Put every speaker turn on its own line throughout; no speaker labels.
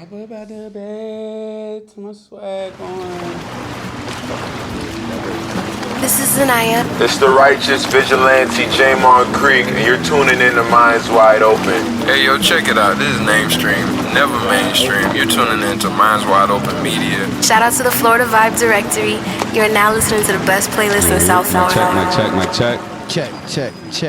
Hop up out the bed, to my swag on.
This is Zanaya.
It's the righteous vigilante Jamon Creek, and you're tuning in to Minds Wide Open.
Hey, yo, check it out. This is Namestream, never mainstream. You're tuning in to Minds Wide Open Media.
Shout out to the Florida Vibe Directory. You're now listening to the best playlist in South Florida.
Mic check.
Check.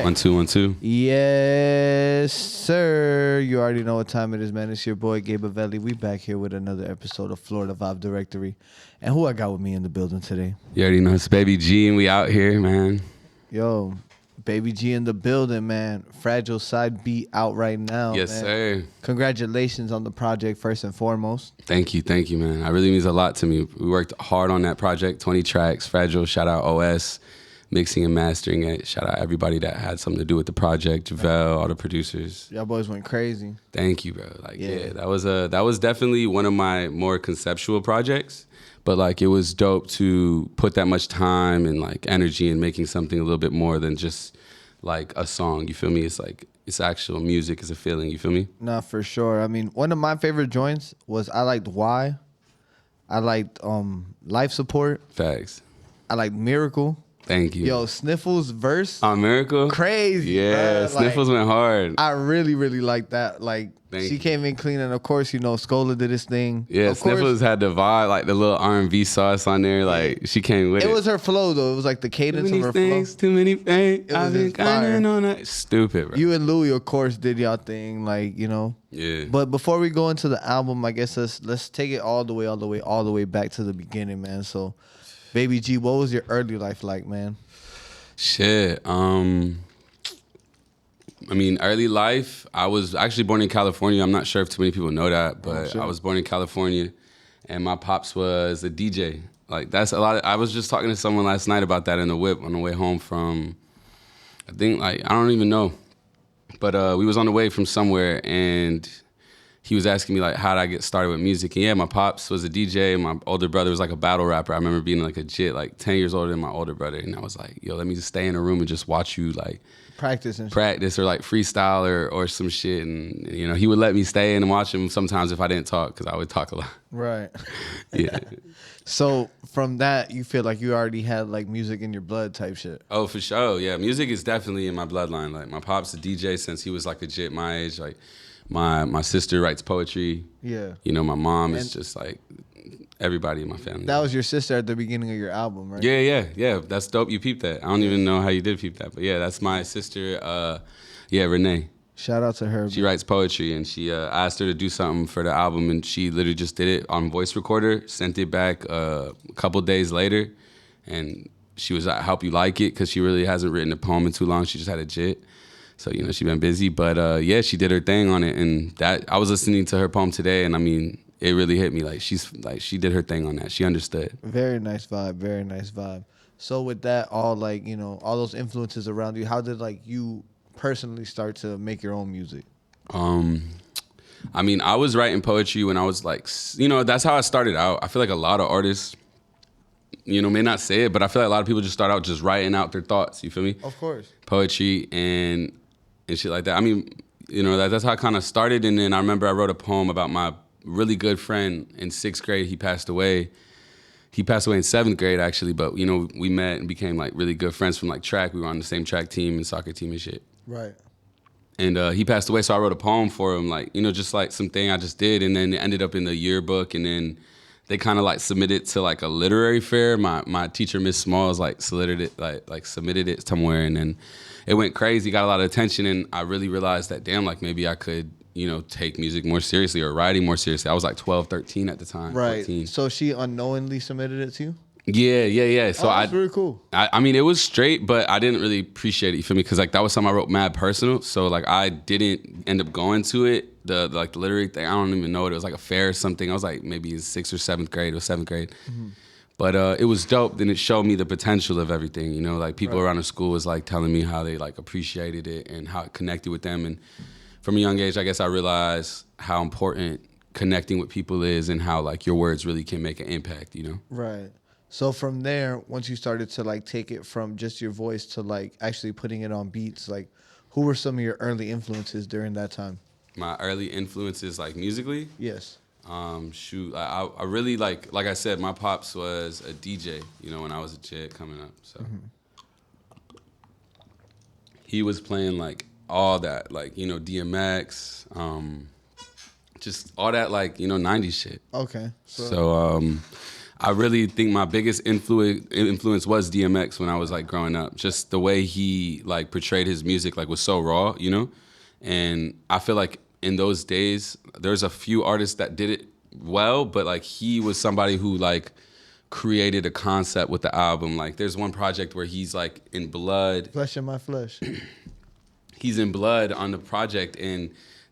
1 2 1 2.
Yes, sir. You already know what time it is, man. It's your boy Gabe Avelli. We back here with another episode of Florida Vibe Directory. And who I got with me in the building today?
You already know it's BabyG, and we out here, man.
Yo, BabyG in the building, man. Fragile Side B out right now.
Yes,
man.
sir.
Congratulations on the project, first and foremost.
Thank you, man. That really means a lot to me. We worked hard on that project, 20 tracks. Fragile, shout out OS. Mixing and mastering it. Shout out everybody that had something to do with the project. Javelle, all the producers.
Y'all boys went crazy.
Thank you, bro. That was definitely one of my more conceptual projects. But like it was dope to put that much time and like energy in making something a little bit more than just like a song. You feel me? It's like it's actual music, it's a feeling, you feel me?
Nah, for sure. I mean, one of my favorite joints was I liked Why. I liked Life Support.
Facts.
I liked Miracle.
Thank you.
Yo, Sniffles' verse.
On Miracle?
Crazy.
Yeah,
bruh.
Sniffles went hard.
I really like that. Like, she came in clean, and of course, you know, Scola did his thing.
Yeah,
of
Sniffles
course,
had the vibe, like the little R&B sauce on there. Like, she came with it.
It was her flow, though. It was like the cadence
too
of
many
her
things,
flow.
too many things.
It was
I've been
inspired.
counting on that. Stupid, bro.
You and Louis, of course, did y'all thing, like, you know.
Yeah.
But before we go into the album, I guess let's take it all the way back to the beginning, man. So, BabyG, what was your early life like, man?
Shit. I mean, early life, I was actually born in California. I'm not sure if too many people know that, but I was born in California, and my pops was a DJ. Like, that's a lot of, I was just talking to someone last night about that in the whip on the way home from, I think, like, I don't even know. But we was on the way from somewhere, and he was asking me, like, how did I get started with music? And yeah, my pops was a DJ, and my older brother was like a battle rapper. I remember being like a jit, like 10 years older than my older brother. And I was like, yo, let me just stay in a room and just watch you, like, practice or like freestyle or some shit. And, you know, he would let me stay in and watch him sometimes if I didn't talk, because I would talk a lot.
Right.
Yeah.
So from that, you feel like you already had like music in your blood type shit.
Oh, for sure. Yeah, music is definitely in my bloodline. Like, my pop's a DJ since he was like a jit my age. Like, my sister writes poetry.
Yeah.
You know, my mom is just like everybody in my family.
That was your sister at the beginning of your album, right?
Yeah. That's dope. You peeped that. I don't even know how you did peep that, but yeah, that's my sister. Renee.
Shout out to her.
She writes poetry, and she asked her to do something for the album, and she literally just did it on voice recorder, sent it back a couple days later, and she was like, I hope you like it, because she really hasn't written a poem in too long. She just had a jit. So, you know, she been busy, but yeah, she did her thing on it, and that I was listening to her poem today, and I mean, it really hit me. Like, she did her thing on that. She understood.
Very nice vibe. So with that, all like, you know, all those influences around you, how did like you personally start to make your own music?
I mean, I was writing poetry when I was like, you know, that's how I started out. I feel like a lot of artists, you know, may not say it, but I feel like a lot of people just start out just writing out their thoughts. You feel me?
Of course. Poetry
and shit like that. I mean, you know, that's how I kind of started. And then I remember I wrote a poem about my really good friend in 6th grade. He passed away. He passed away in 7th grade, actually. But, you know, we met and became, like, really good friends from, like, track. We were on the same track team and soccer team and shit.
Right.
And he passed away, so I wrote a poem for him, like, you know, just, like, something I just did. And then it ended up in the yearbook. And then they kind of, like, submitted to, like, a literary fair. My teacher, Miss Smalls, like, submitted it somewhere. And then it went crazy, got a lot of attention. And I really realized that, damn, like, maybe I could, you know, take music more seriously or writing more seriously. I was like 12, 13 at the time.
Right.
14.
So she unknowingly submitted it to you?
Yeah. So
that's really cool.
I mean, it was straight, but I didn't really appreciate it, you feel me? Because like that was something I wrote mad personal. So like I didn't end up going to it. The literary thing, I don't even know it. It was like a fair or something. I was like maybe in 6th or 7th grade or 7th grade. Mm-hmm. But it was dope. Then it showed me the potential of everything, you know? Like people around the school was like telling me how they like appreciated it and how it connected with them. And from a young age, I guess I realized how important connecting with people is and how like your words really can make an impact, you know?
Right. So from there, once you started to like take it from just your voice to like actually putting it on beats, like who were some of your early influences during that time?
My early influences, like musically?
Yes.
Shoot, I really like I said, my pops was a DJ, you know, when I was a kid coming up. So he was playing like all that, like, you know, DMX, just all that, like, you know, 90s shit.
Okay.
So I really think my biggest influence was DMX when I was like growing up. Just the way he like portrayed his music like was so raw, you know? And I feel like in those days, there's a few artists that did it well, but like he was somebody who like created a concept with the album. Like there's one project where he's like in blood.
Flesh in my flesh.
He's in blood on the project, and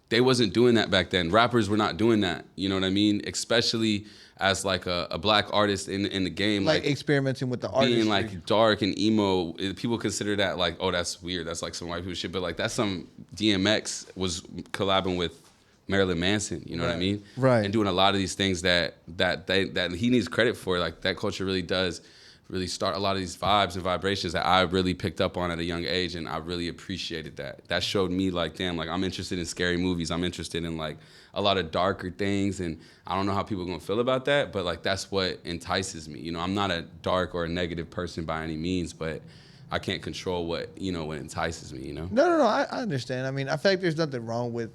they wasn't doing that back then. Rappers were not doing that, you know what I mean? Especially as like a black artist in the game.
Like experimenting with the artistry.
Being like dark and emo, people consider that like, oh, that's weird. That's like some white people shit. But like that's some DMX was collabing with Marilyn Manson, you know what I mean?
Right.
And doing a lot of these things that he needs credit for. Like that culture really does really start a lot of these vibes and vibrations that I really picked up on at a young age, and I really appreciated that. That showed me like, damn, like I'm interested in scary movies. I'm interested in like a lot of darker things, and I don't know how people are gonna feel about that, but like that's what entices me. You know, I'm not a dark or a negative person by any means, but I can't control what entices me, you know?
No. I understand. I mean, I feel like there's nothing wrong with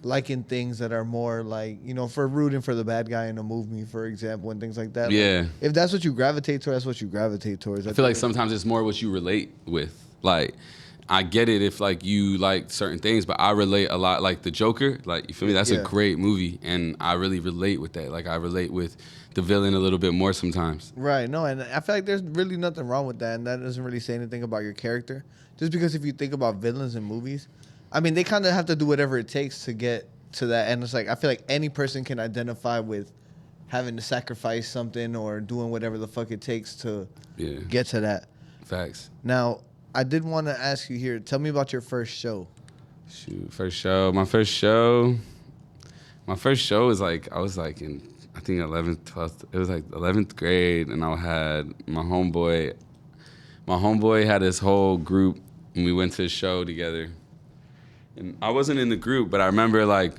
liking things that are more like, you know, for rooting for the bad guy in a movie, for example, and things like that.
Yeah.
Like, if that's what you gravitate towards, that's what you gravitate towards.
I feel like sometimes it's more what you relate with. Like, I get it if like you like certain things, but I relate a lot. Like the Joker, like you feel me? That's a great movie, and I really relate with that. Like I relate with the villain a little bit more sometimes.
Right. No, and I feel like there's really nothing wrong with that, and that doesn't really say anything about your character. Just because if you think about villains in movies, I mean, they kind of have to do whatever it takes to get to that, and it's like I feel like any person can identify with having to sacrifice something or doing whatever the fuck it takes to get to that.
Facts.
Now, I did want to ask you here. Tell me about your first show.
Shoot, first show. My first show was like I was like in I think 11th, 12th. It was like 11th grade, and I had my homeboy. My homeboy had his whole group, and we went to a show together. And I wasn't in the group, but I remember like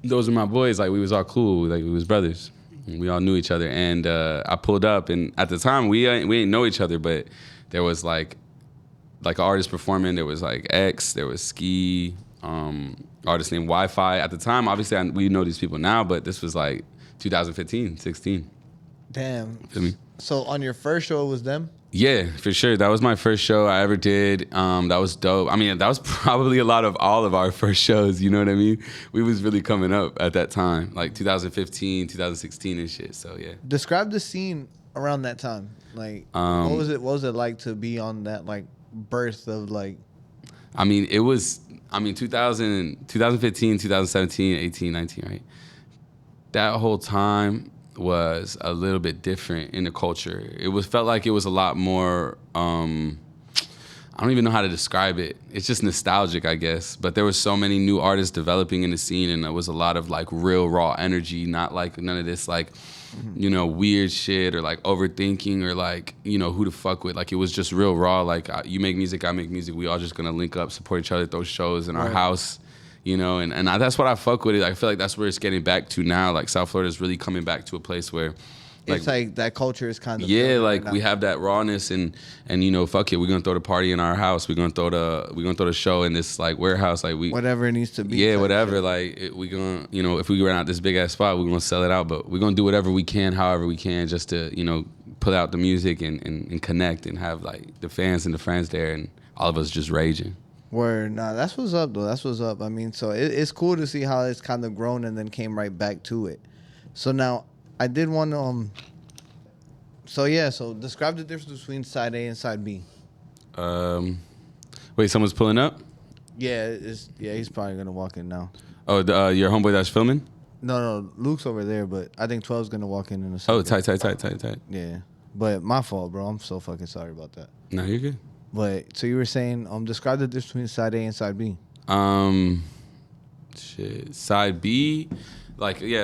those are my boys. Like we was all cool. Like we was brothers. And we all knew each other. And I pulled up, and at the time we didn't know each other, but there was like an artist performing. There was like X. There was Ski. Artist named Wi-Fi. At the time, obviously we know these people now, but this was like 2015, 16.
Damn.
Feel me?
So on your first show, it was them?
Yeah, for sure. That was my first show I ever did. That was dope. I mean, that was probably a lot of all of our first shows, you know what I mean? We was really coming up at that time, like 2015, 2016 and shit, so yeah.
Describe the scene around that time. Like, what was it like to be on that, like, birth of, like...
I mean, 2015, 2017, 18, 19, right? That whole time was a little bit different in the culture. It felt like it was a lot more, I don't even know how to describe it. It's just nostalgic, I guess. But there was so many new artists developing in the scene, and there was a lot of like real raw energy, not like none of this like, you know, weird shit or like overthinking or like, you know, who to fuck with. Like it was just real raw. Like you make music, I make music. We all just gonna link up, support each other, throw shows in our house. You know, and that's what I fuck with it. I feel like that's where it's getting back to now. Like South Florida is really coming back to a place where, like,
it's like that culture is kind of
like right we have that rawness and you know, fuck it, we're gonna throw the party in our house. We're gonna throw the show in this like warehouse. Like
whatever it needs to be.
Yeah, whatever. Shit. Like we gonna, you know, if we rent out this big ass spot, we're gonna sell it out. But we're gonna do whatever we can, however we can, just to, you know, put out the music and connect and have like the fans and the friends there and all of us just raging.
Word, nah, that's what's up though. That's what's up. I mean, so it's cool to see how it's kind of grown and then came right back to it. So now I did want to so describe the difference between side A and side B.
Wait, someone's pulling up?
Yeah, he's probably gonna walk in now.
Oh, your homeboy that's filming?
No, Luke's over there, but I think 12's gonna walk in a second.
Oh, tight.
Yeah, but my fault, bro. I'm so fucking sorry about that.
No, you're good.
But so you were saying, describe the difference between side A and side B.
Side B,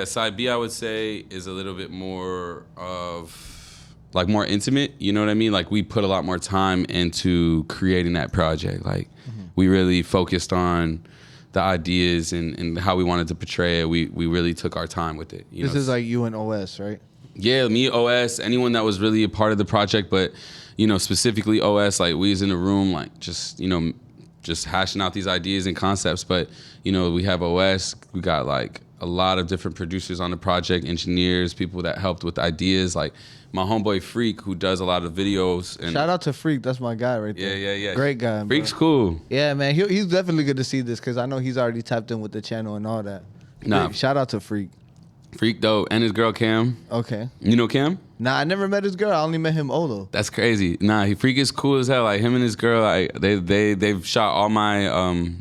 side B I would say is a little bit more of like more intimate. You know what I mean? Like we put a lot more time into creating that project. Like we really focused on the ideas and how we wanted to portray it, we really took our time with it.
This is like you and OS, right?
Yeah, me, OS, anyone that was really a part of the project, but specifically OS, like we was in the room, like just hashing out these ideas and concepts. But we have OS, we got like a lot of different producers on the project, engineers, people that helped with ideas, like my homeboy Freak, who does a lot of videos. And
shout out to Freak, that's my guy right there.
Yeah.
Great guy.
Freak's
bro.
cool.
Yeah, man, he's definitely good to see this because I know he's already tapped in with the channel and all that.
Nah.
Shout out to Freak.
Freak though, and his girl Cam.
Okay.
You know Cam?
Nah, I never met his girl. I only met him Olo.
That's crazy. Nah, Freak is cool as hell. Like him and his girl, like they've shot all my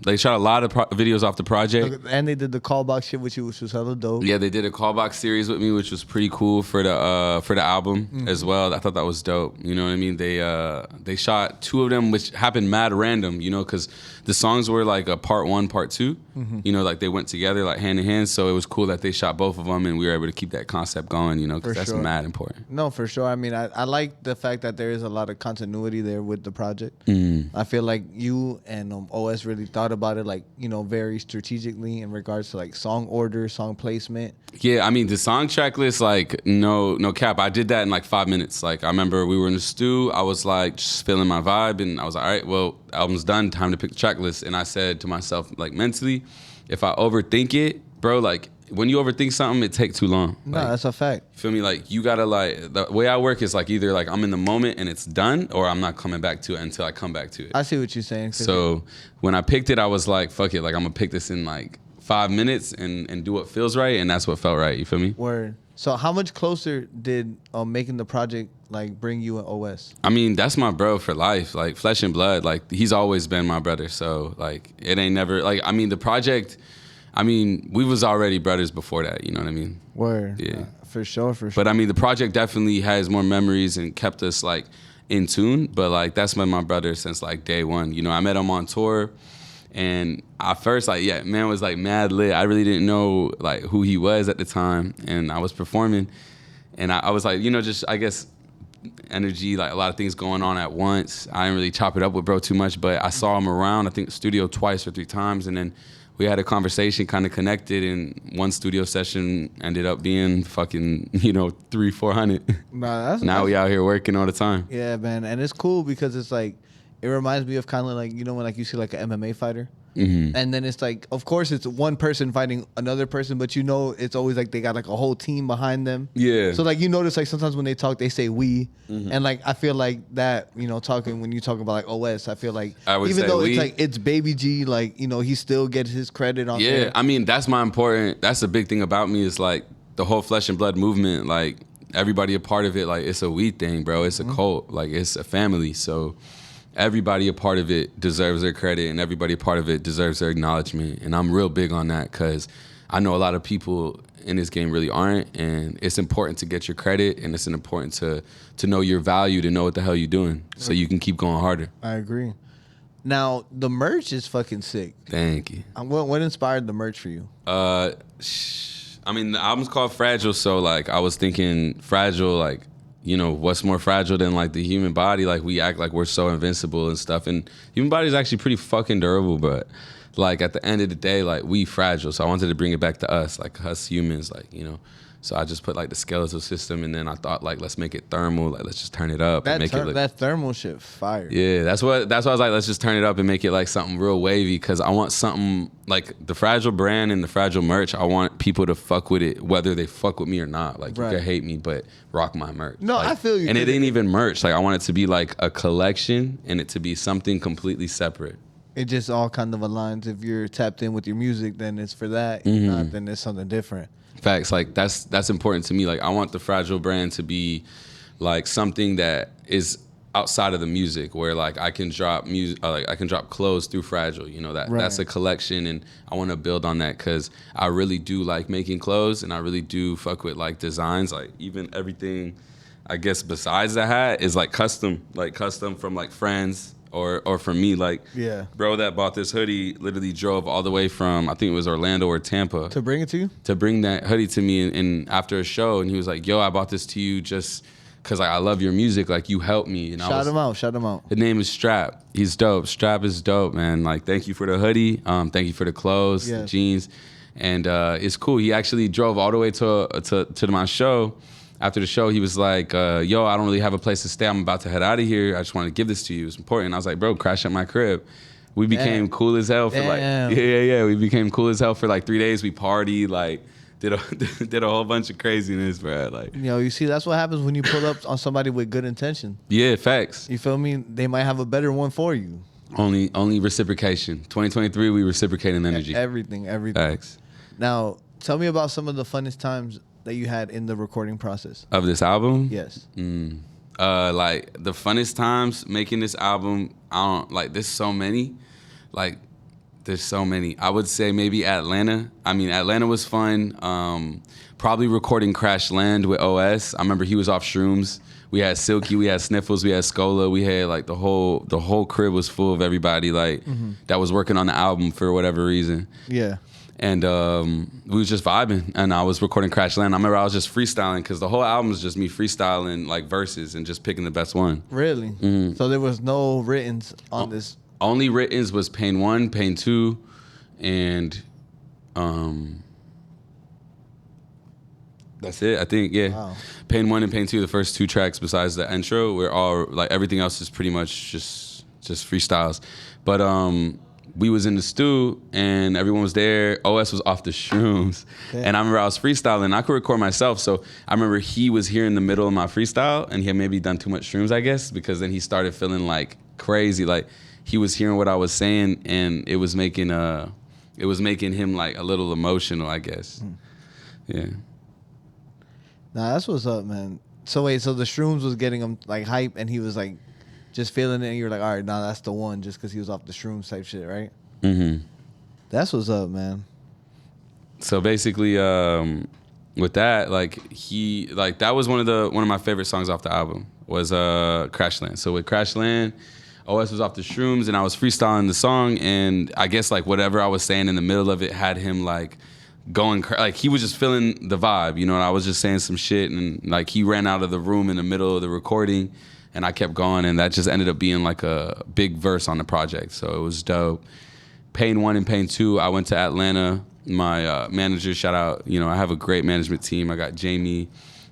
they shot a lot of videos off the project.
And they did the callback shit with you, which was hella dope.
Yeah, they did a callback series with me, which was pretty cool for the album as well. I thought that was dope. You know what I mean? They shot 2 of them, which happened mad random. Because the songs were like a part 1, part 2. Like they went together like hand in hand. So it was cool that they shot both of them, and we were able to keep that concept going. Because that's mad important.
No, for sure. I mean, I like the fact that there is a lot of continuity there with the project. I feel like you and OS really thought about it, like, very strategically in regards to like song order, song placement.
Yeah, I mean, the song track list, like, no cap. I did that in like 5 minutes. Like, I remember we were in the stew. I was like just feeling my vibe, and I was like, all right, well, album's done. Time to pick the track list. And I said to myself, like, mentally, if I overthink it, bro, like, when you overthink something, it takes too long.
No,
like,
that's a fact.
Feel me? Like, you gotta, like, the way I work is like either like I'm in the moment and it's done, or I'm not coming back to it until I come back to it.
I see what you're saying.
So when I picked it, I was like, fuck it. Like, I'm gonna pick this in like 5 minutes and do what feels right. And that's what felt right. You feel me?
Word. So how much closer did making the project like bring you and OS?
I mean, that's my bro for life. Like, flesh and blood. Like, he's always been my brother. So like, it ain't never like, I mean, the project, I mean, we was already brothers before that, you know what I mean?
Word.
Yeah.
For sure.
But I mean, the project definitely has more memories and kept us like in tune. But like, that's been my brother since like day one. I met him on tour, and at first, like, yeah, man was like mad lit. I really didn't know like who he was at the time, and I was performing, and I was like, just, I guess, energy, like a lot of things going on at once. I didn't really chop it up with bro too much, but I saw him around, I think, the studio 2 or 3 times, and then we had a conversation, kind of connected, and one studio session ended up being fucking, 300-400.
Nah,
now we out here working all the time.
Yeah, man, and it's cool because it's like, it reminds me of kind of like, when like you see like an MMA fighter. And then it's like, of course, it's one person fighting another person, but it's always like they got like a whole team behind them. Yeah. So like you notice like sometimes when they talk, they say we, and like I feel like that talking when you talk about like OS, I feel like even though it's like it's BabyG, like he still gets his credit on.
Yeah, I mean that's the big thing about me is like the whole flesh and blood movement, like everybody a part of it, like it's a we thing, bro. It's a cult, like it's a family, so. Everybody a part of it deserves their credit, and everybody a part of it deserves their acknowledgement. And I'm real big on that because I know a lot of people in this game really aren't, and it's important to get your credit, and it's important to know your value, to know what the hell you're doing, so you can keep going harder.
I agree. Now, the merch is fucking sick.
Thank you.
What inspired the merch for you?
I mean, the album's called Fragile, so like I was thinking fragile, like, what's more fragile than like the human body? Like we act like we're so invincible and stuff, and human body is actually pretty fucking durable, but like at the end of the day, like we fragile. So I wanted to bring it back to us, like us humans, like, So I just put like the skeletal system, and then I thought like, let's make it thermal, like let's just turn it up and make it look.
That thermal shit fire.
Yeah, that's why I was like, let's just turn it up and make it like something real wavy, because I want something like the Fragile brand and the Fragile merch. I want people to fuck with it, whether they fuck with me or not. Like you can hate me, but rock my merch.
No,
like,
I feel you.
And it ain't even merch. Like I want it to be like a collection, and it to be something completely separate.
It just all kind of aligns. If you're tapped in with your music, then it's for that. If not, then it's something different.
Facts. Like that's important to me. Like I want the Fragile brand to be like something that is outside of the music, where like I can drop music, like I can drop clothes through Fragile. That's a collection, and I want to build on that because I really do like making clothes, and I really do fuck with like designs. Like even everything, I guess besides the hat is like custom from like friends. Or for me, like, bro that bought this hoodie literally drove all the way from, I think it was Orlando or Tampa.
To bring it to you?
To bring that hoodie to me and after a show, and he was like, yo, I bought this to you just because I love your music. Like, you helped me. And
Shout him out. Shout him out.
His name is Strap. He's dope. Strap is dope, man. Like, thank you for the hoodie. Thank you for the clothes, the jeans. And it's cool. He actually drove all the way to my show. After the show, he was like, yo, I don't really have a place to stay. I'm about to head out of here. I just wanted to give this to you. It's important. I was like, bro, crash at my crib. We became cool as hell for We became cool as hell for like 3 days. We partied, like, did a whole bunch of craziness, bro. Like,
you see, that's what happens when you pull up on somebody with good intention.
Yeah, facts.
You feel me? They might have a better one for you.
Only reciprocation. 2023, we reciprocating energy.
Everything.
Facts.
Now, tell me about some of the funnest times that you had in the recording process
of this album.
Yes.
Like, the funnest times making this album, there's so many. Like, there's so many. I would say maybe Atlanta. I mean, Atlanta was fun. Probably recording Crash Land with OS. I remember he was off shrooms. We had Silky, we had Sniffles, we had Scola. We had like the whole crib was full of everybody like that was working on the album for whatever reason.
Yeah.
And we was just vibing, and I was recording Crash Land. I remember I was just freestyling because the whole album was just me freestyling like verses and just picking the best one.
Really? Mm-hmm. So there was no writtens on this?
Only writtens was Pain 1, Pain 2, and that's it, I think, yeah. Wow. Pain 1 and Pain 2, the first 2 tracks besides the intro, we're all, like, everything else is pretty much just freestyles. But we was in the stew, and everyone was there. OS was off the shrooms. Damn. And I remember I was freestyling. I could record myself, so I remember he was here in the middle of my freestyle, and he had maybe done too much shrooms, I guess, because then he started feeling, like, crazy. Like, he was hearing what I was saying, and it was making him, like, a little emotional, I guess. Yeah.
Nah, that's what's up, man. So wait, so the shrooms was getting him like hype, and he was like just feeling it, and you're like, all right, nah, that's the one, just because he was off the shrooms type shit, right? Mm-hmm. That's what's up, man.
So basically, with that, like that was one of my favorite songs off the album was Crashland. So with Crashland, OS was off the shrooms, and I was freestyling the song, and I guess like whatever I was saying in the middle of it had him like going like he was just feeling the vibe, you know. And I was just saying some shit, and like he ran out of the room in the middle of the recording, and I kept going, and that just ended up being like a big verse on the project. So it was dope. Pain 1 and Pain 2, I went to Atlanta. My manager, shout out, you know, I have a great management team. I got Jamie,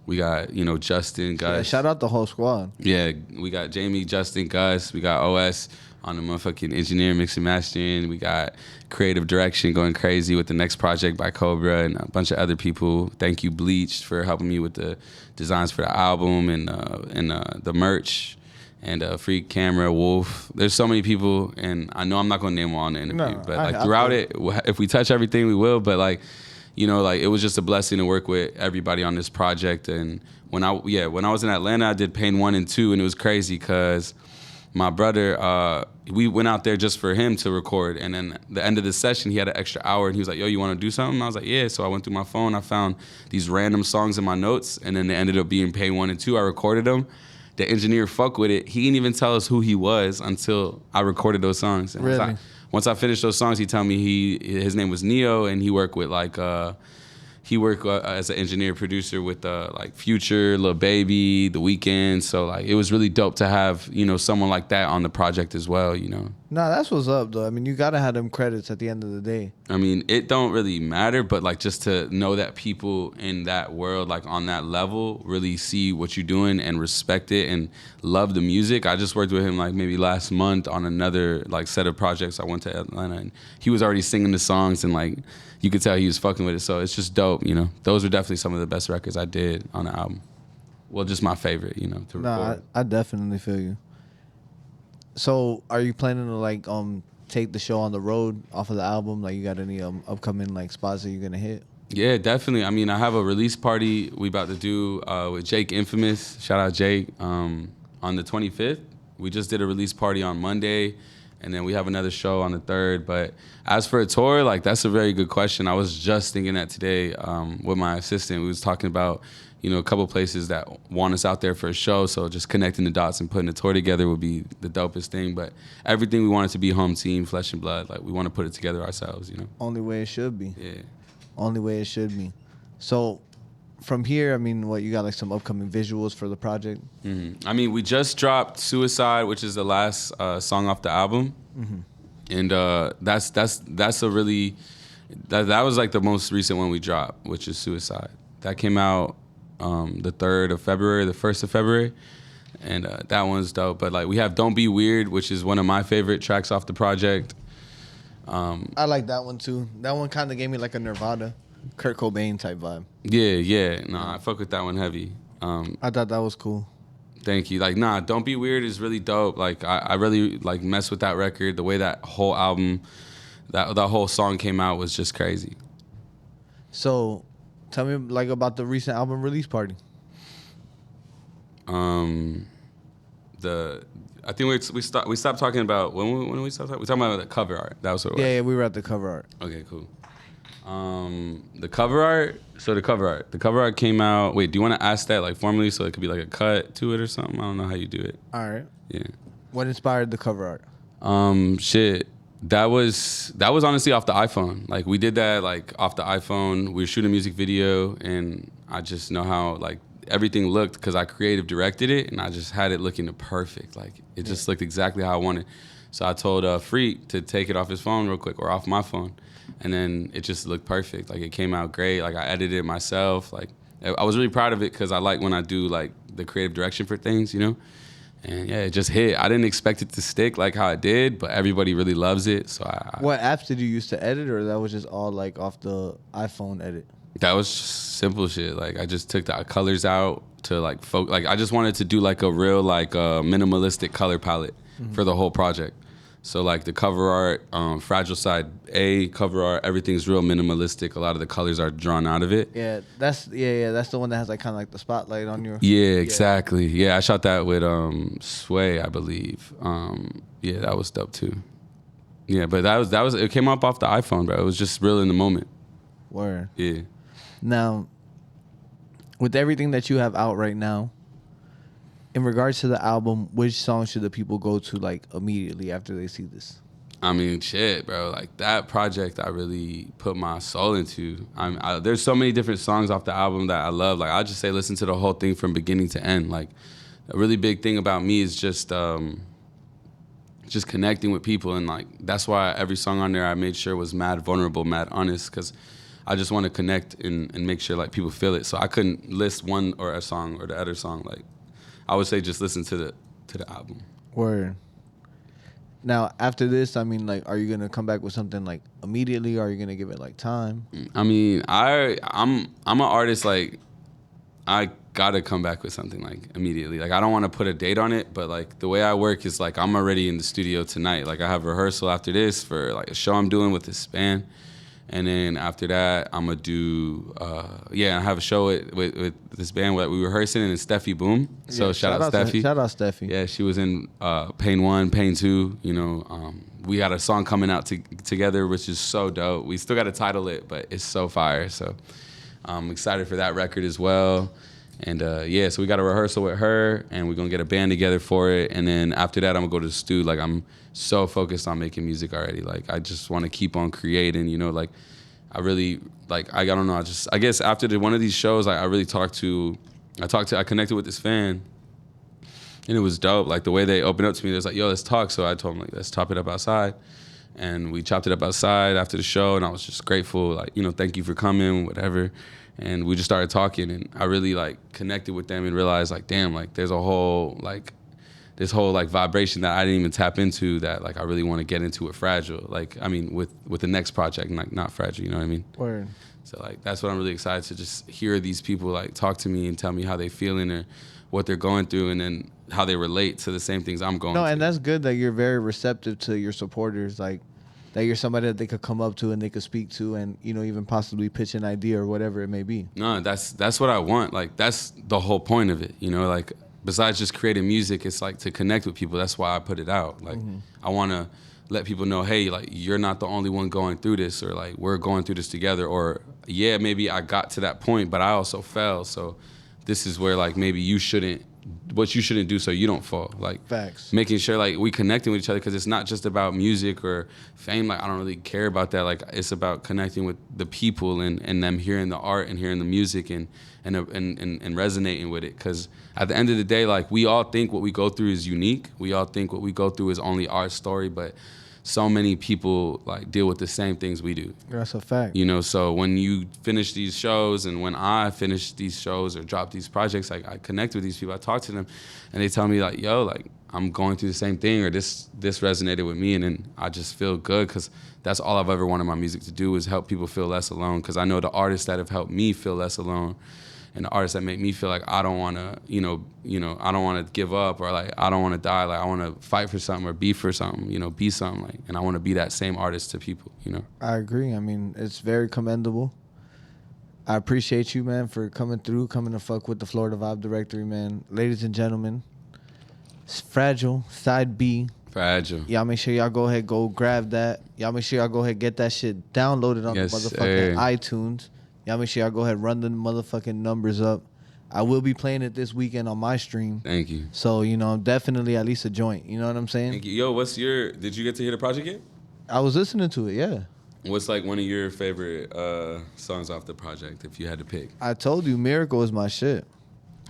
we got, you know, Justin, Gus.
Yeah, shout out the whole squad.
Yeah, we got Jamie, Justin, Gus, we got OS on the motherfucking engineering, mixing, mastering. We got creative direction going crazy with the next project by Cobra and a bunch of other people. Thank you, Bleached, for helping me with the designs for the album and the merch. And Freak, Camera, Wolf. There's so many people, and I know I'm not gonna name them all in the interview, but like throughout it, if we touch everything, we will. But like, you know, like it was just a blessing to work with everybody on this project. And when I was in Atlanta, I did Pain 1 and 2, and it was crazy because my brother, we went out there just for him to record, and then the end of the session, he had an extra hour, and he was like, yo, you want to do something? I was like, yeah. So I went through my phone, I found these random songs in my notes, and then they ended up being Pain 1 and 2. I recorded them. The engineer fucked with it. He didn't even tell us who he was until I recorded those songs. And
really?
Once I finished those songs, he told me his name was Neo, and he worked with like as an engineer producer with like Future, Lil Baby, The Weeknd. So like it was really dope to have, you know, someone like that on the project as well, you know.
Nah, that's what's up though. I mean, you gotta have them credits at the end of the day.
I mean, it don't really matter, but like just to know that people in that world, like on that level, really see what you're doing and respect it and love the music. I just worked with him like maybe last month on another like set of projects. I went to Atlanta, and he was already singing the songs, and like you could tell he was fucking with it. So it's just dope, you know. Those are definitely some of the best records I did on the album. Well, just my favorite, you know, to record.
I definitely feel you. So are you planning to like take the show on the road off of the album? Like you got any upcoming like spots that you're gonna hit?
Yeah, definitely. I mean, I have a release party we about to do with Jake Infamous. Shout out Jake. On the 25th. We just did a release party on Monday, and then we have another show on the 3rd. But as for a tour, like that's a very good question. I was just thinking that today with my assistant. We was talking about, you know, a couple places that want us out there for a show. So just connecting the dots and putting a tour together would be the dopest thing. But everything we want it to be home team, flesh and blood. Like we want to put it together ourselves, you know.
Only way it should be.
Yeah.
Only way it should be. So from here, I mean, what you got like some upcoming visuals for the project?
I mean, we just dropped "Suicide," which is the last song off the album, and that's a really that was like the most recent one we dropped, which is "Suicide." That came out the 3rd of February, the 1st of February, and that one's dope. But like we have "Don't Be Weird," which is one of my favorite tracks off the project.
I like that one too. That one kind of gave me like a Nirvana, Kurt Cobain type vibe.
Yeah. I fuck with that one heavy.
I thought that was cool.
Thank you. Like, "Don't Be Weird" is really dope. Like, I really like mess with that record. The way that whole album, that whole song came out was just crazy.
So, tell me like about the recent album release party.
I think we stopped talking about when we stopped talking. We talking about the cover art. That was what it was.
Yeah, we were at the cover art.
Okay, cool. The cover art. So the cover art came out. Wait, do you want to ask that like formally so it could be like a cut to it or something? I don't know how you do it.
All right.
Yeah.
What inspired the cover art?
Shit. That was honestly off the iPhone. Like we did that like off the iPhone. We were shooting a music video, and I just know how like everything looked because I creative directed it, and I just had it looking perfect. Like it just looked exactly how I wanted. So I told Freak to take it off his phone real quick or off my phone, and then it just looked perfect. Like it came out great. Like I edited it myself. Like I was really proud of it because I like when I do like the creative direction for things, you know. And yeah, it just hit. I didn't expect it to stick like how it did, but everybody really loves it. So
what apps did you use to edit, or that was just all like off the iPhone edit?
That was just simple shit. Like I just took the colors out to like like I just wanted to do like a real like minimalistic color palette for the whole project. So like the cover art, Fragile Side A cover art, everything's real minimalistic. A lot of the colors are drawn out of it.
Yeah, that's the one that has like kind of like the spotlight on your.
Yeah, exactly. Yeah, I shot that with Sway, I believe. Yeah, that was dope too. Yeah, but that was it came up off the iPhone, bro. It was just real in the moment.
Word.
Yeah.
Now, with everything that you have out right now, in regards to the album, which song should the people go to like immediately after they see this?
I mean, shit, bro. Like that project, I really put my soul into. There's so many different songs off the album that I love. Like I'll just say, listen to the whole thing from beginning to end. Like a really big thing about me is just connecting with people, and like that's why every song on there I made sure was mad vulnerable, mad honest, because I just want to connect and make sure like people feel it. So I couldn't list one or a song or the other song. Like I would say just listen to the album.
Word. Now after this, I mean, like, are you gonna come back with something like immediately, or are you gonna give it like time?
I mean, I'm an artist. Like I gotta come back with something like immediately. Like I don't want to put a date on it, but like the way I work is like I'm already in the studio tonight. Like I have rehearsal after this for like a show I'm doing with this band. And then after that, I'm gonna do, I have a show with this band that we were rehearsing, and it's Steffi Boom. So shout out Steffi.
Shout out Steffi.
Yeah, she was in Pain 1, Pain 2. You know, we got a song coming out together, which is so dope. We still got to title it, but it's so fire. So I'm excited for that record as well. And so we got a rehearsal with her, and we're gonna get a band together for it. And then after that, I'm gonna go to the studio. Like I'm so focused on making music already. Like I just want to keep on creating. You know, like I really like I don't know. I guess after one of these shows, I really I connected with this fan, and it was dope. Like the way they opened up to me, they was like, "Yo, let's talk." So I told them like, "Let's chop it up outside." And we chopped it up outside after the show, and I was just grateful. Like, you know, thank you for coming, whatever. And we just started talking, and I really like connected with them and realized like, damn, like there's a whole like this whole like vibration that I didn't even tap into that like I really want to get into with Fragile. Like I mean with the next project, like not Fragile, you know what I mean?
Word.
So like that's what I'm really excited to just hear these people like talk to me and tell me how they feeling or what they're going through, and then how they relate to the same things I'm going through.
No, and that's good that you're very receptive to your supporters, like that you're somebody that they could come up to and they could speak to, and you know, even possibly pitch an idea or whatever it may be.
No, that's what I want. Like that's the whole point of it, you know, like besides just creating music, it's like to connect with people. That's why I put it out. Like I want to let people know, hey, like you're not the only one going through this, or like we're going through this together, or yeah, maybe I got to that point, but I also fell. So this is where like maybe you shouldn't what you shouldn't do so you don't fall. Like
Facts.
making sure like we connecting with each other, because it's not just about music or fame. Like I don't really care about that. Like it's about connecting with the people and them hearing the art and hearing the music and resonating with it. Because at the end of the day, like we all think what we go through is unique. We all think what we go through is only our story, but so many people like deal with the same things we do.
That's a fact.
You know, so when you finish these shows and when I finish these shows or drop these projects, like I connect with these people, I talk to them and they tell me like, yo, like I'm going through the same thing, or this resonated with me, and then I just feel good, because that's all I've ever wanted my music to do, is help people feel less alone. Because I know the artists that have helped me feel less alone, and the artists that make me feel like I don't want to, I don't want to give up, or like I don't want to die. Like I want to fight for something or be for something, be something. Like, and I want to be that same artist to people,
I agree. I mean, it's very commendable. I appreciate you, man, for coming to fuck with the Florida Vibe Directory, man. Ladies and gentlemen, it's Fragile, Side B.
Fragile.
Y'all make sure y'all go ahead, go grab that. Y'all make sure y'all go ahead, get that shit downloaded on
Yes,
the motherfucking
sir.
iTunes. Y'all make sure y'all go ahead, run the motherfucking numbers up. I will be playing it this weekend on my stream.
Thank you.
So, definitely at least a joint. You know what I'm saying?
Thank you. Yo, did you get to hear the project yet?
I was listening to it, yeah.
What's like one of your favorite songs off the project, if you had to pick?
I told you, Miracle is my shit.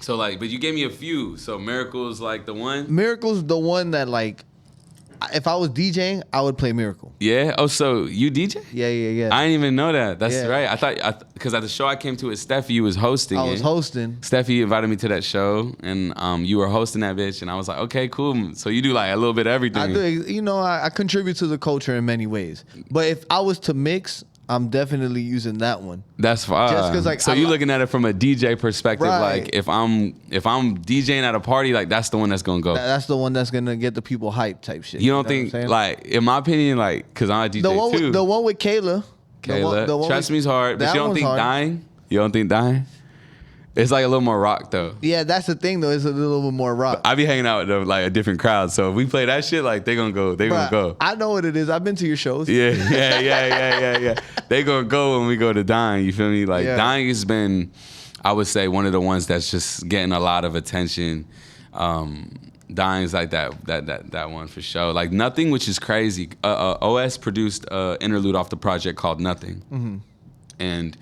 So like, but you gave me a few. So Miracle's like the one?
Miracle's the one that, like, if I was DJing, I would play Miracle.
Yeah? Oh, so you DJ?
Yeah.
I didn't even know that. That's
Yeah.
right. I thought, because at the show I came to with Steffi, was hosting
I was
it.
hosting.
Steffi invited me to that show, and you were hosting that bitch, and I was like, okay, cool. So you do like a little bit of everything.
I do, I contribute to the culture in many ways. But if I was to mix, I'm definitely using that one.
That's fine.
Just 'cause, like,
so
I
you're
li-
looking at it from a DJ perspective.
Right.
Like if I'm DJing at a party, like that's the one that's gonna go.
That's the one that's gonna get the people hyped type shit.
You don't
know
think
what I'm saying?
like, in my opinion, like, cause I'm a DJ
the one
too.
with, the one with Kayla.
Kayla,
the one
Trust
with-
Me's hard, but
that
you don't
one's
think
hard.
Dying? You don't think Dying? It's like a little more rock though.
Yeah, that's the thing though. It's a little bit more rock.
I be hanging out with like a different crowd, so if we play that shit, like they gonna go. They gonna
Bruh,
go.
I know what it is. I've been to your shows.
Yeah. They gonna go when we go to Dying. You feel me? Like
Yeah.
Dying has been, I would say, one of the ones that's just getting a lot of attention. Dying's like that one for sure. Like Nothing, which is crazy. OS produced an interlude off the project called Nothing, and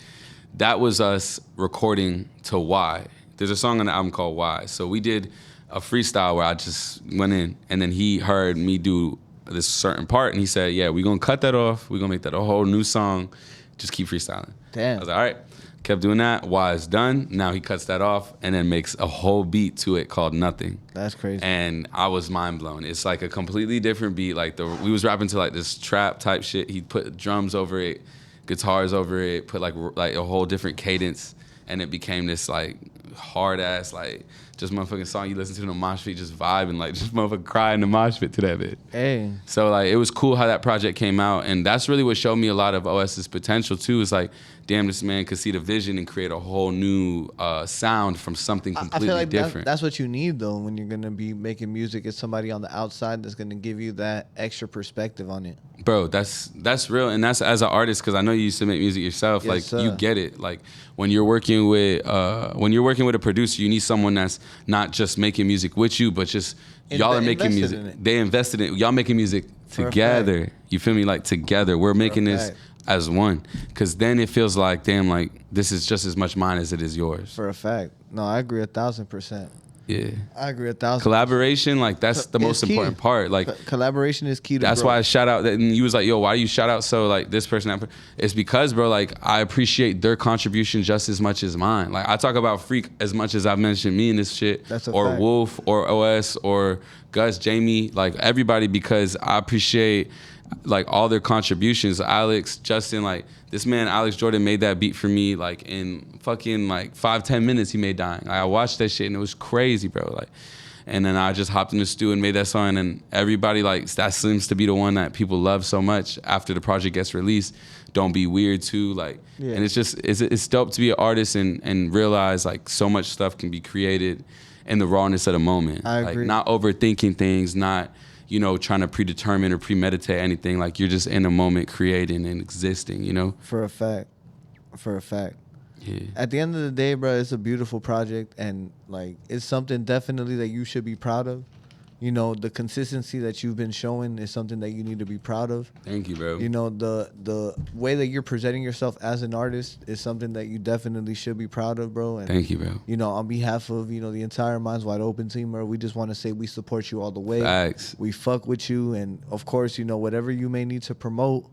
that was us recording to Why. There's a song on the album called Why. So we did a freestyle where I just went in, and then he heard me do this certain part, and he said, yeah, we're going to cut that off. We're going to make that a whole new song. Just keep freestyling.
Damn.
I was like, all right. Kept doing that. Why is done. Now he cuts that off and then makes a whole beat to it called Nothing.
That's crazy.
And I was mind blown. It's like a completely different beat. Like we was rapping to like this trap type shit. He put drums over it, guitars over it, put like a whole different cadence, and it became this like hard ass like just motherfucking song you listen to in a mosh pit, just vibing, like just motherfucking cry in the mosh pit to that bit.
Hey.
So like it was cool how that project came out, and that's really what showed me a lot of OS's potential too. Is like, damn, this man could see the vision and create a whole new sound from something completely
I feel like
different.
that's what you need though when you're gonna be making music. Is somebody on the outside that's gonna give you that extra perspective on it.
Bro, that's real, and that's as an artist, because I know you used to make music yourself.
Yes,
like
sir.
you get it. Like when you're working with a producer, you need someone that's not just making music with you, but just y'all are making
Invested
music.
in it.
They invested in it. Y'all making music
For a
together. You feel me? Like together, we're making this
fact.
as one. Because then it feels like, damn, like this is just as much mine as it is yours.
For a fact. No, I agree 1,000%.
Yeah.
I agree 1,000%.
Collaboration, like that's the
It's
most
key.
important part. Like
Collaboration is key to
that's
growth.
why I shout out that, and you was like, yo, why do you shout out so like this person, that person? It's because, bro, like I appreciate their contribution just as much as mine. Like I talk about Freak as much as I've mentioned me in this shit,
That's a
or
fact.
Wolf, or OS, or Gus, Jamie, like everybody, because I appreciate like all their contributions. Alex, Justin, like this man, Alex Jordan, made that beat for me like in fucking like 5-10 minutes. He made Dying. Like, I watched that shit and it was crazy, bro. Like, and then I just hopped in the studio and made that song, and everybody, like, that seems to be the one that people love so much after the project gets released. Don't Be Weird too, like,
Yeah.
and it's just it's dope to be an artist and realize like so much stuff can be created in the rawness of the moment.
I
like
agree.
not overthinking things, not trying to predetermine or premeditate anything. Like you're just in the moment creating and existing,
For a fact. For a fact.
Yeah.
At the end of the day, bro, it's a beautiful project, and like it's something definitely that you should be proud of. You know, the consistency that you've been showing is something that you need to be proud of.
Thank you, bro.
You know, the way that you're presenting yourself as an artist is something that you definitely should be proud of, bro. And,
Thank you, bro.
you know, on behalf of, you know, the entire Minds Wide Open team, bro, we just want to say we support you all the way.
Facts.
We fuck with you. And, of course, you know, whatever you may need to promote,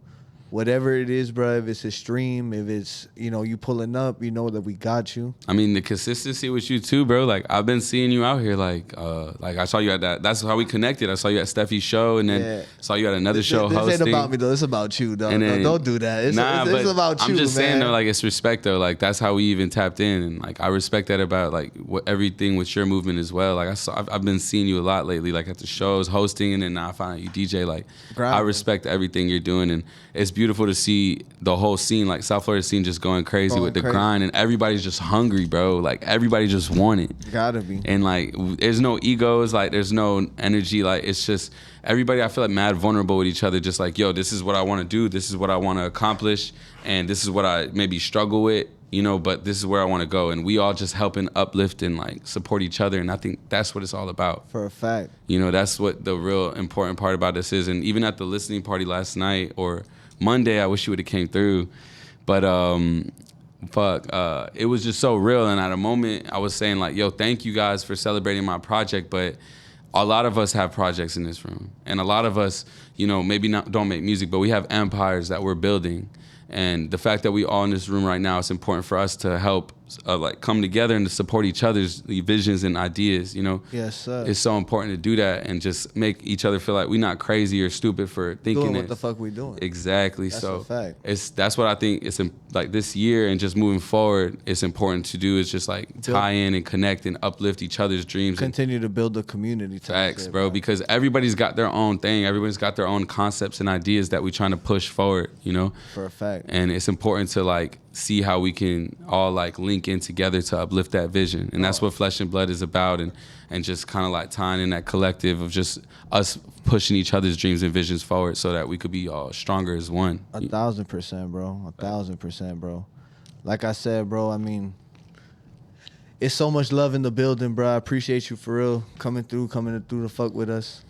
whatever it is, bro, if it's a stream, if it's, you know, you pulling up, you know that we got you.
I mean, the consistency with you too, bro. Like, I've been seeing you out here. Like I saw you at that. That's how we connected. I saw you at Steffi's show, and then saw you at another show
this
hosting.
Ain't about me, though. It's about you, though.
And then,
no, don't do that. It's about you,
I'm just saying,
man.
though, like, it's respect, though. Like, that's how we even tapped in. And, like, I respect that about, like, everything with your movement as well. Like, I've been seeing you a lot lately, like, at the shows, hosting, and then now I find out you DJ. Like, I respect everything you're doing, and it's beautiful to see the whole scene, like South Florida scene, just going crazy with the grind, and everybody's just hungry, bro. Like, everybody just want it.
Gotta be.
And like, there's no egos, like there's no energy, like it's just everybody, I feel like, mad vulnerable with each other, just like, yo, this is what I want to do, this is what I want to accomplish, and this is what I maybe struggle with, you know, but this is where I want to go. And we all just helping uplift and like support each other, and I think that's what it's all about.
For a fact.
You know, that's what the real important part about this is. And even at the listening party last night or Monday, I wish you would have came through, but it was just so real. And at a moment I was saying like, yo, thank you guys for celebrating my project, but a lot of us have projects in this room, and a lot of us, you know, maybe don't make music, but we have empires that we're building. And the fact that we all in this room right now, it's important for us to help like come together and to support each other's visions and ideas, you know?
Yes, sir.
It's so important to do that and just make each other feel like we're not crazy or stupid for thinking
doing what the fuck we doing.
Exactly.
That's
so
a fact.
that's what I think it's like this year and just moving forward, it's important to do is just like tie in and connect and uplift each other's dreams.
Continue to build the community.
Facts, bro, because everybody's got their own thing. Everybody's got their own concepts and ideas that we're trying to push forward, you know?
For a fact.
And it's important to like see how we can all like link in together to uplift that vision. And that's what Flesh and Blood is about, and just kind of like tying in that collective of just us pushing each other's dreams and visions forward so that we could be all stronger as one.
1,000%, bro. 1,000%, bro. Like I said, bro, I mean, it's so much love in the building, bro. I appreciate you for real coming through the fuck with us.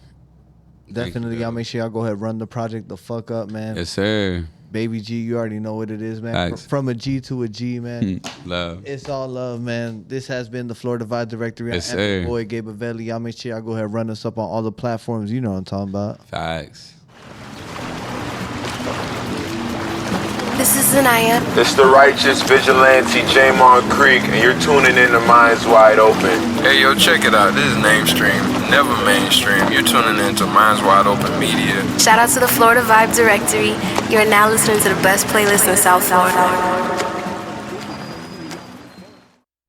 Definitely, y'all make sure y'all go ahead and run the project the fuck up, man.
Yes, sir.
BabyG, you already know what it is, man. From a G to a G, man.
Love.
It's all love, man. This has been the Florida Vibe Directory.
Yes,
I'm
sir.
boy Gabe Avelli. Y'all make sure y'all go ahead and run us up on all the platforms. You know what I'm talking about.
Facts.
This is Zanaya.
It's the righteous vigilante Jamon Creek, and you're tuning in to Minds Wide Open.
Hey, yo, check it out. This is Namestream, never mainstream. You're tuning in to Minds Wide Open Media.
Shout out to the Florida Vibe Directory. You're now listening to the best playlist in South Florida.